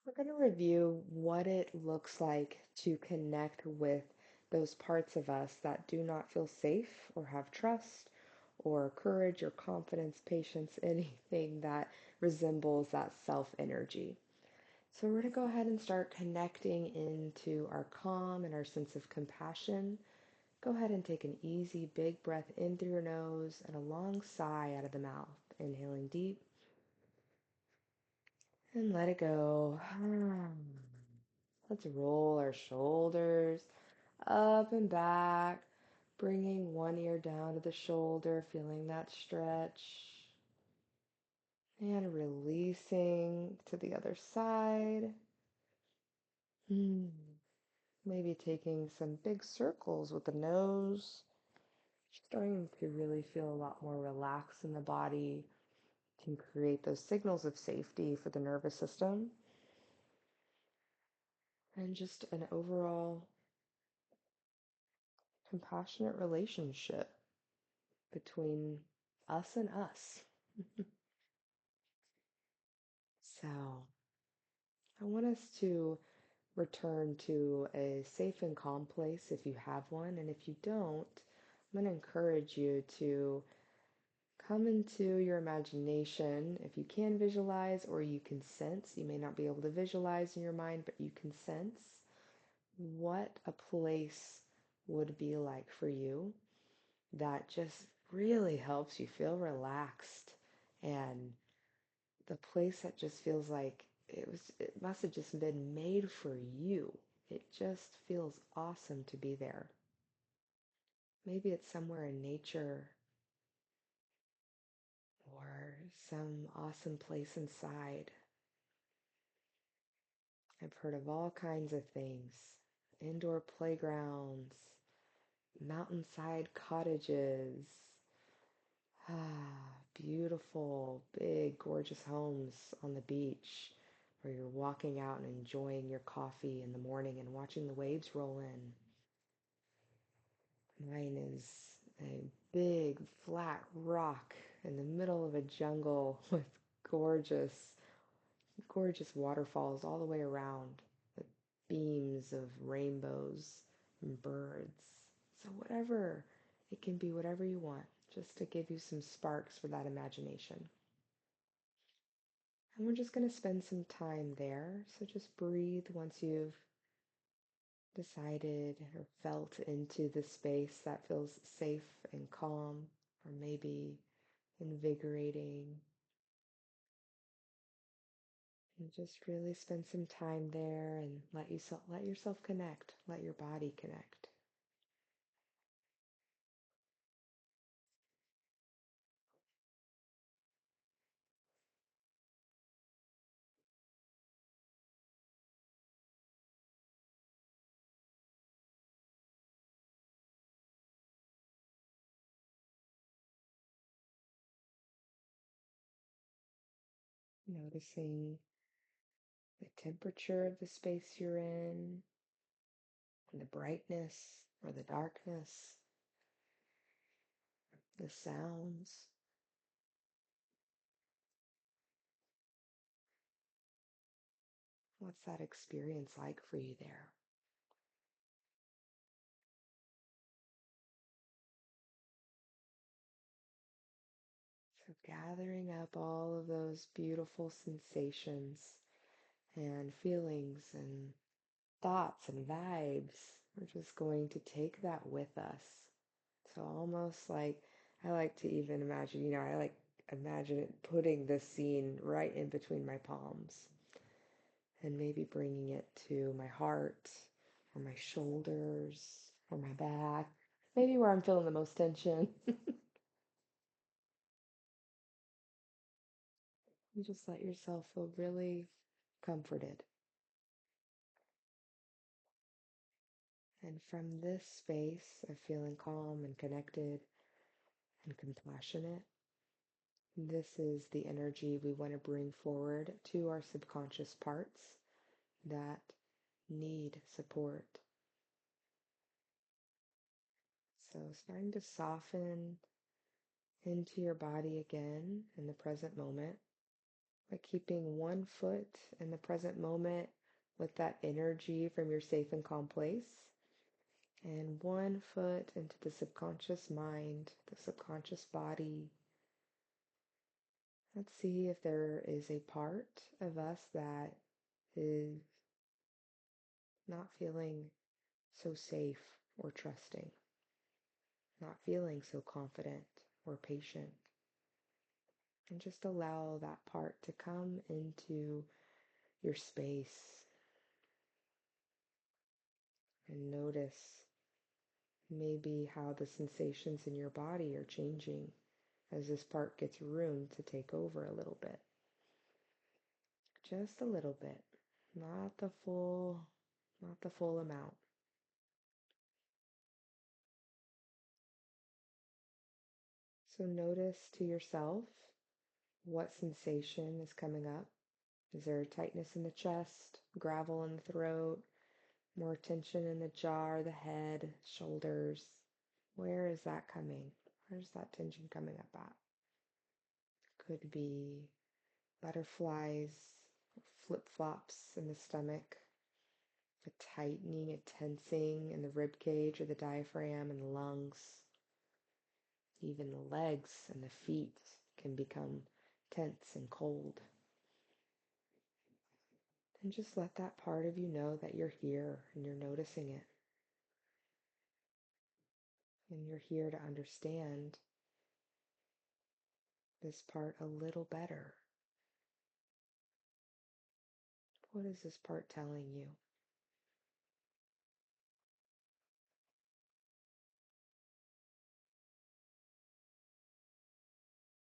We're going to review what it looks like to connect with those parts of us that do not feel safe or have trust or courage or confidence, patience, anything that resembles that self energy. So, we're going to go ahead and start connecting into our calm and our sense of compassion. Go ahead and take an easy, big breath in through your nose and a long sigh out of the mouth. Inhaling deep and let it go. Let's roll our shoulders up and back, bringing one ear down to the shoulder, feeling that stretch, and releasing to the other side. Hmm. Maybe taking some big circles with the nose, starting to really feel a lot more relaxed in the body, can create those signals of safety for the nervous system, and just an overall compassionate relationship between us and us. So, I want us to return to a safe and calm place if you have one. And if you don't, I'm going to encourage you to come into your imagination. If you can visualize or you can sense, you may not be able to visualize in your mind, but you can sense what a place would be like for you that just really helps you feel relaxed, and the place that just feels like it must have just been made for you. It just feels awesome to be there. Maybe it's somewhere in nature or some awesome place inside. I've heard of all kinds of things: indoor playgrounds, mountainside cottages, beautiful, big, gorgeous homes on the beach where you're walking out and enjoying your coffee in the morning and watching the waves roll in. Mine is a big, flat rock in the middle of a jungle with gorgeous, gorgeous waterfalls all the way around, with beams of rainbows and birds. So, whatever, it can be whatever you want, just to give you some sparks for that imagination. And we're just going to spend some time there. So just breathe once you've decided or felt into the space that feels safe and calm, or maybe invigorating. And just really spend some time there and let yourself connect, let your body connect. Noticing the temperature of the space you're in, and the brightness or the darkness, the sounds. What's that experience like for you there? So, gathering up all of those beautiful sensations and feelings and thoughts and vibes, we're just going to take that with us. So, almost like I like to even imagine, I like imagine it putting this scene right in between my palms and maybe bringing it to my heart or my shoulders or my back, maybe where I'm feeling the most tension. You just let yourself feel really comforted. And from this space of feeling calm and connected and compassionate, this is the energy we want to bring forward to our subconscious parts that need support. So, starting to soften into your body again in the present moment But keeping one foot in the present moment with that energy from your safe and calm place, and one foot into the subconscious mind, the subconscious body. Let's see if there is a part of us that is not feeling so safe or trusting, not feeling so confident or patient. And just allow that part to come into your space and notice maybe how the sensations in your body are changing as this part gets room to take over a little bit. Just a little bit, not the full, not the full amount. So notice to yourself what sensation is coming up. Is there a tightness in the chest, gravel in the throat, more tension in the jaw or the head, shoulders? Where is that coming? Where's that tension coming up at? Could be butterflies, flip-flops in the stomach, a tightening, a tensing in the rib cage or the diaphragm and the lungs. Even the legs and the feet can become tense and cold. And just let that part of you know that you're here and you're noticing it. And you're here to understand this part a little better. What is this part telling you?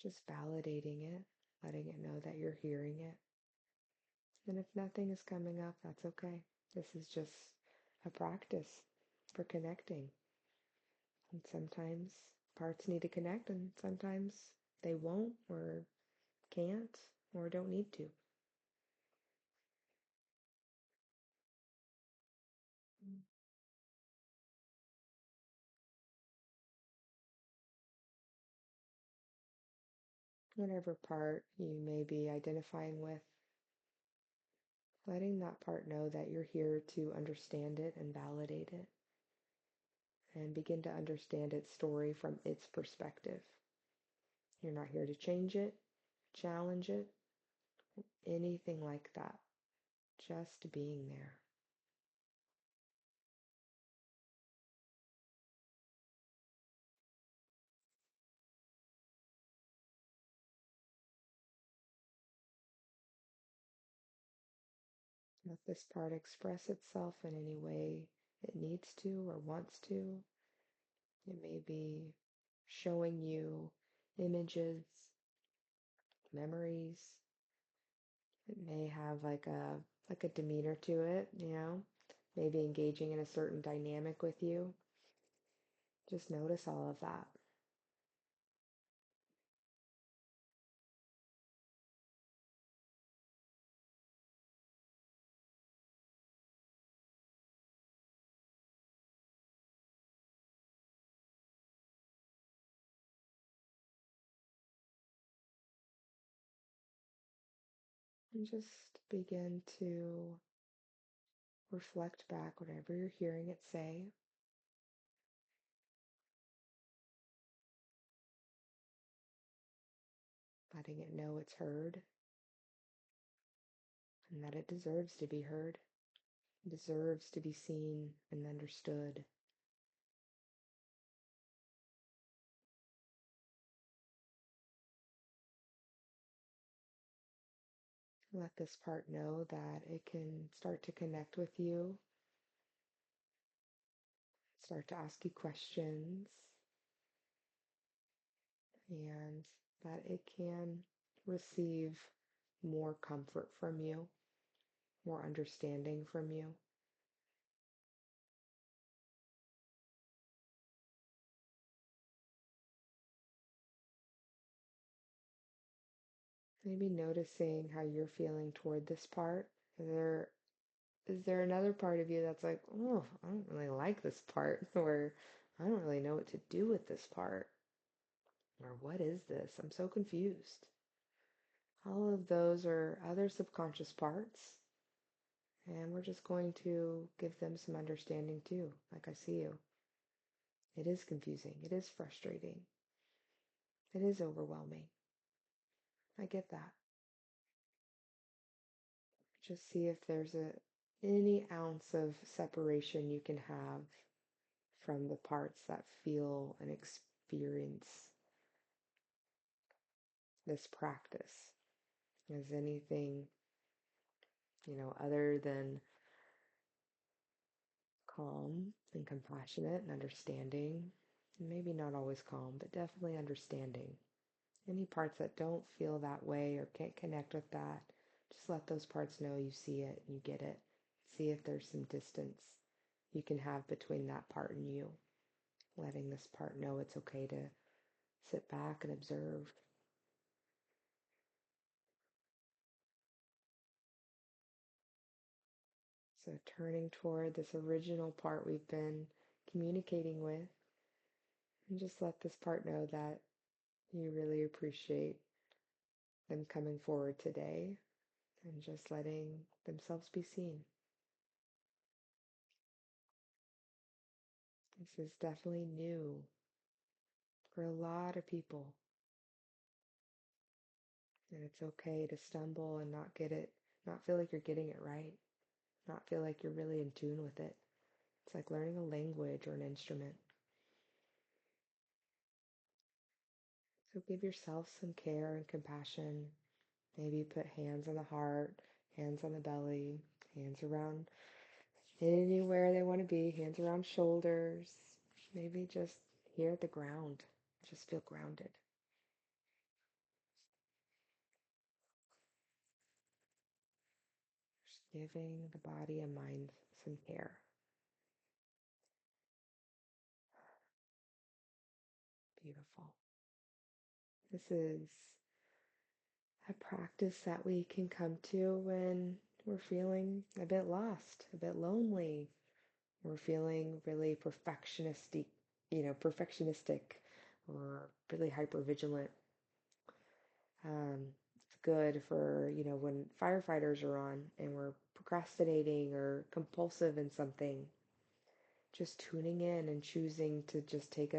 Just validating it, letting it know that you're hearing it. And if nothing is coming up, that's okay. This is just a practice for connecting. And sometimes parts need to connect, and sometimes they won't, or can't, or don't need to. Whatever part you may be identifying with, letting that part know that you're here to understand it and validate it, and begin to understand its story from its perspective. You're not here to change it, challenge it, anything like that. Just being there. Let this part express itself in any way it needs to or wants to. It may be showing you images, memories. It may have like a demeanor to it, maybe engaging in a certain dynamic with you. Just notice all of that. And just begin to reflect back whatever you're hearing it say. Letting it know it's heard and that it deserves to be heard. It deserves to be seen and understood. Let this part know that it can start to connect with you, start to ask you questions, and that it can receive more comfort from you, more understanding from you. Maybe noticing how you're feeling toward this part. Is there another part of you that's like, oh, I don't really like this part, or I don't really know what to do with this part, or what is this? I'm so confused. All of those are other subconscious parts, and we're just going to give them some understanding too. Like, I see you. It is confusing. It is frustrating. It is overwhelming. I get that. Just see if there's any ounce of separation you can have from the parts that feel and experience this practice as anything, other than calm and compassionate and understanding. Maybe not always calm, but definitely understanding. Any parts that don't feel that way or can't connect with that, just let those parts know you see it, you get it. See if there's some distance you can have between that part and you, letting this part know it's okay to sit back and observe. So turning toward this original part we've been communicating with, and just let this part know that you really appreciate them coming forward today and just letting themselves be seen. This is definitely new for a lot of people. And it's okay to stumble and not get it, not feel like you're getting it right, not feel like you're really in tune with it. It's like learning a language or an instrument. So give yourself some care and compassion. Maybe put hands on the heart, hands on the belly, hands around anywhere they want to be, hands around shoulders. Maybe just here at the ground. Just feel grounded. Just giving the body and mind some care. Beautiful. This is a practice that we can come to when we're feeling a bit lost, a bit lonely. We're feeling really perfectionistic or really hyper vigilant. It's good for, when firefighters are on and we're procrastinating or compulsive in something, just tuning in and choosing to just take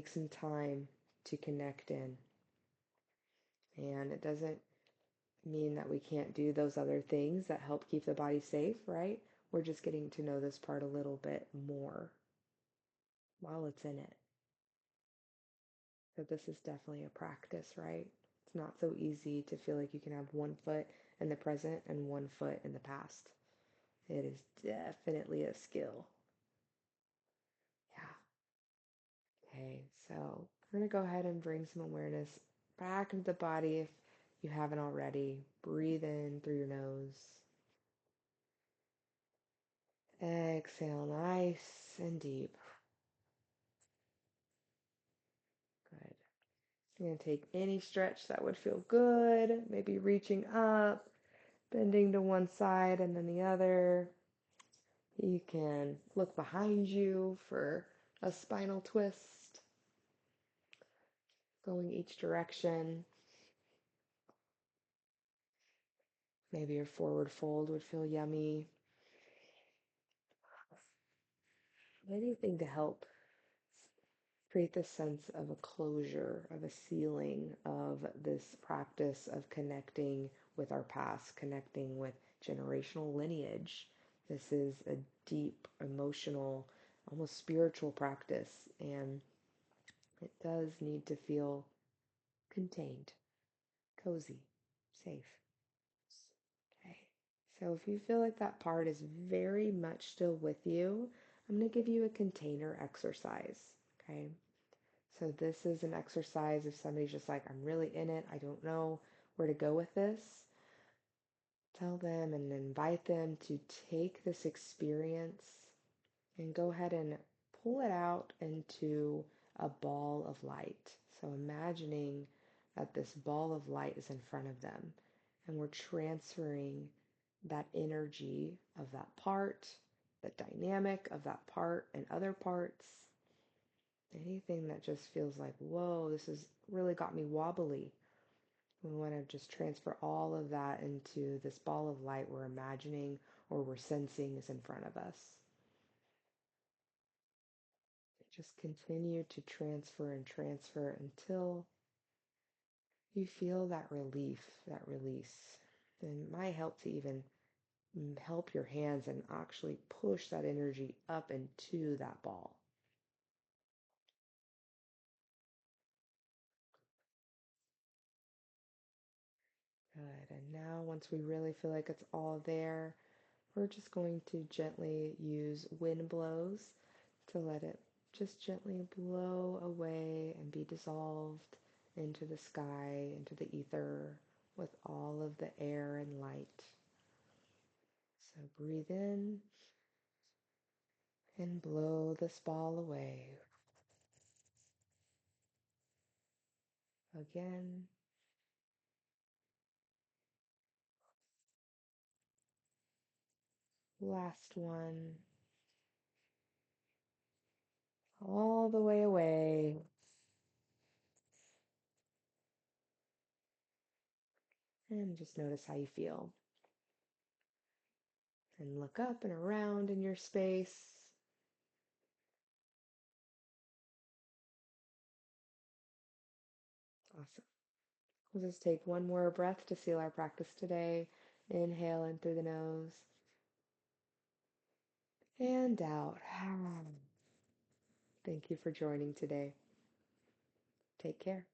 some time to connect in. And it doesn't mean that we can't do those other things that help keep the body safe, right? We're just getting to know this part a little bit more while it's in it. So this is definitely a practice, right? It's not so easy to feel like you can have one foot in the present and one foot in the past. It is definitely a skill. Yeah. Okay, so we're going to go ahead and bring some awareness back into the body if you haven't already. Breathe in through your nose. Exhale nice and deep. Good. You're going to take any stretch that would feel good, maybe reaching up, bending to one side and then the other. You can look behind you for a spinal twist, going each direction. Maybe your forward fold would feel yummy. Anything to help create this sense of a closure, of a sealing of this practice of connecting with our past, connecting with generational lineage. This is a deep, emotional, almost spiritual practice, and it does need to feel contained, cozy, safe. Okay. So if you feel like that part is very much still with you, I'm going to give you a container exercise. Okay. So this is an exercise if somebody's just like, I'm really in it, I don't know where to go with this. Tell them and invite them to take this experience and go ahead and pull it out into a ball of light. So imagining that this ball of light is in front of them and we're transferring that energy of that part, the dynamic of that part and other parts. Anything that just feels like, whoa, this has really got me wobbly. We want to just transfer all of that into this ball of light we're imagining or we're sensing is in front of us. Just continue to transfer and transfer until you feel that relief, that release. And it might help to even help your hands and actually push that energy up into that ball. Good. And now, once we really feel like it's all there, we're just going to gently use wind blows to let it just gently blow away and be dissolved into the sky, into the ether with all of the air and light. So breathe in and blow this ball away. Again. Last one. All the way away. And just notice how you feel. And look up and around in your space. Awesome. We'll just take one more breath to seal our practice today. Inhale in through the nose and out. Thank you for joining today. Take care.